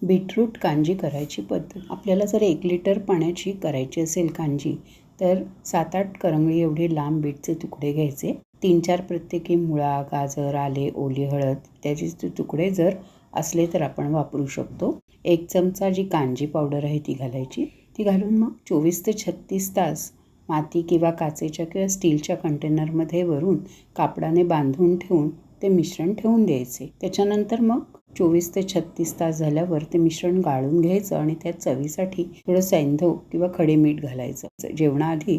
Beetroot kanji करायची पद्धत. आपल्याला जर 1 लिटर पाण्याची करायची असेल कांजी तर 7-8 करंगळी एवढे लांब बीटचे तुकडे घ्यायचे. 3-4 प्रत्येकी मुळा, गाजर, आले, ओली हळद त्याचे तुकडे जर असले तर आपण वापरू शकतो. 1 चमचा जी कांजी पावडर आहे ती घालायची. ती घालून मग 24 ते 36 तास माती किंवा काचेच्या किंवा स्टीलच्या कंटेनरमध्ये वरून कापडाने बांधून ठेवून ते मिश्रण ठेवून द्यायचे. त्याच्यानंतर मग 24 ते 36 तास झाल्यावर ते मिश्रण गाळून घ्यायचं आणि त्यात चवीसाठी थोडं सैंधव किंवा खडे मीठ घालायचं. जेवणाआधी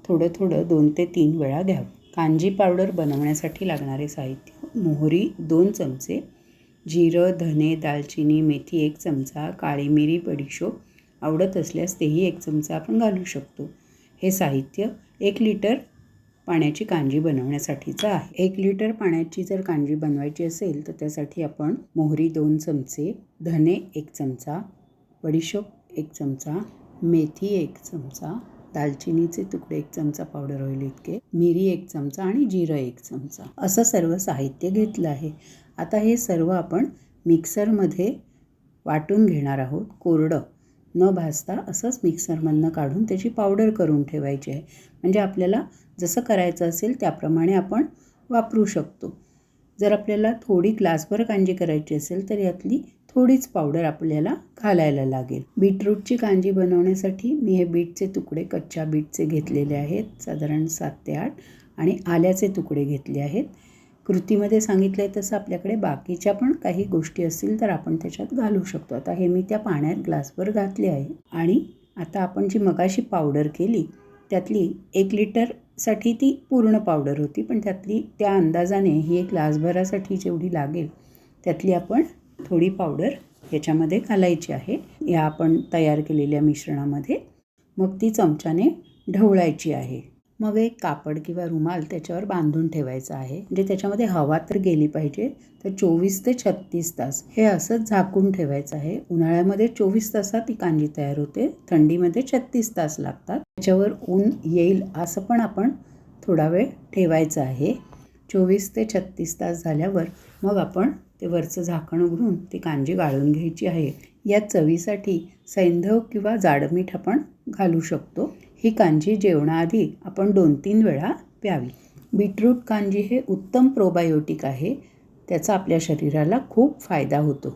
थोडं 2 ते 3 वेळा घ्यावं. कांजी पावडर बनवण्यासाठी लागणारे साहित्य: मोहरी 2 चमचे, जिरं, धने, दालचिनी, मेथी 1 चमचा, काळी मिरी, बडीशोप आवडत असल्यास तेही 1 चमचा आपण घालू शकतो. हे साहित्य 1 लिटर पाण्याची कांजी बनवण्यासाठीचं आहे. 1 लिटर पाण्याची जर कांजी बनवायची असेल तर त्यासाठी आपण मोहरी 2 चमचे, धने 1 चमचा, बडीशोप 1 चमचा, मेथी 1 चमचा, दालचिनीचे तुकडे 1 चमचा पावडर होईल इतके, मिरी 1 चमचा आणि जिरं 1 चमचा असं सर्व साहित्य घेतलं आहे. आता हे सर्व आपण मिक्सरमध्ये वाटून घेणार आहोत. कोरडं न भाजता असंच मिक्सरमधनं काढून त्याची पावडर करून ठेवायची आहे. म्हणजे आपल्याला जसं करायचं असेल त्याप्रमाणे आपण वापरू शकतो. जर आपल्याला थोडी ग्लासभर कांजी करायची असेल तर यातली थोडीच पावडर आपल्याला घालायला लागेल. बीटरूटची कांजी बनवण्यासाठी मी हे बीटचे तुकडे कच्च्या बीटचे घेतलेले आहेत, साधारण 7 ते 8, आणि आल्याचे तुकडे घेतले आहेत. कृतीमध्ये सांगितलं आहे तसं आपल्याकडे बाकीच्या पण काही गोष्टी असतील तर आपण त्याच्यात घालू शकतो. आता हे मी त्या पाण्यात ग्लासभर घातले आहे. आणि आता आपण जी मगाशी पावडर केली त्यातली 1 लिटरसाठी ती पूर्ण पावडर होती, पण त्यातली त्या अंदाजाने ही 1 ग्लासभरासाठी जेवढी लागेल त्यातली आपण थोडी पावडर ह्याच्यामध्ये घालायची आहे, या आपण तयार केलेल्या मिश्रणामध्ये. मग ती चमच्याने ढवळायची आहे. मग एक कापड किंवा रुमाल त्याच्यावर बांधून ठेवायचा आहे. म्हणजे त्याच्यामध्ये हवा तर गेली पाहिजे. तर 24 ते 36 तास हे असंच झाकून ठेवायचं आहे. उन्हाळ्यामध्ये 24 तासात ती कांजी तयार होते, थंडीमध्ये 36 तास लागतात. त्याच्यावर ऊन येईल असं पण आपण थोडा वेळ ठेवायचं आहे. 24 ते 36 तास झाल्यावर मग आपण ते वरचं झाकण उघडून ती कांजी गाळून घ्यायची आहे. या चवीसाठी सैंधव किंवा जाडमीठ आपण घालू शकतो. ही कांजी जेवणाआधी आपण 2-3 वेळा प्यावी. बीटरूट कांजी हे उत्तम प्रोबायोटिक आहे. त्याचा आपल्या शरीराला खूप फायदा होतो.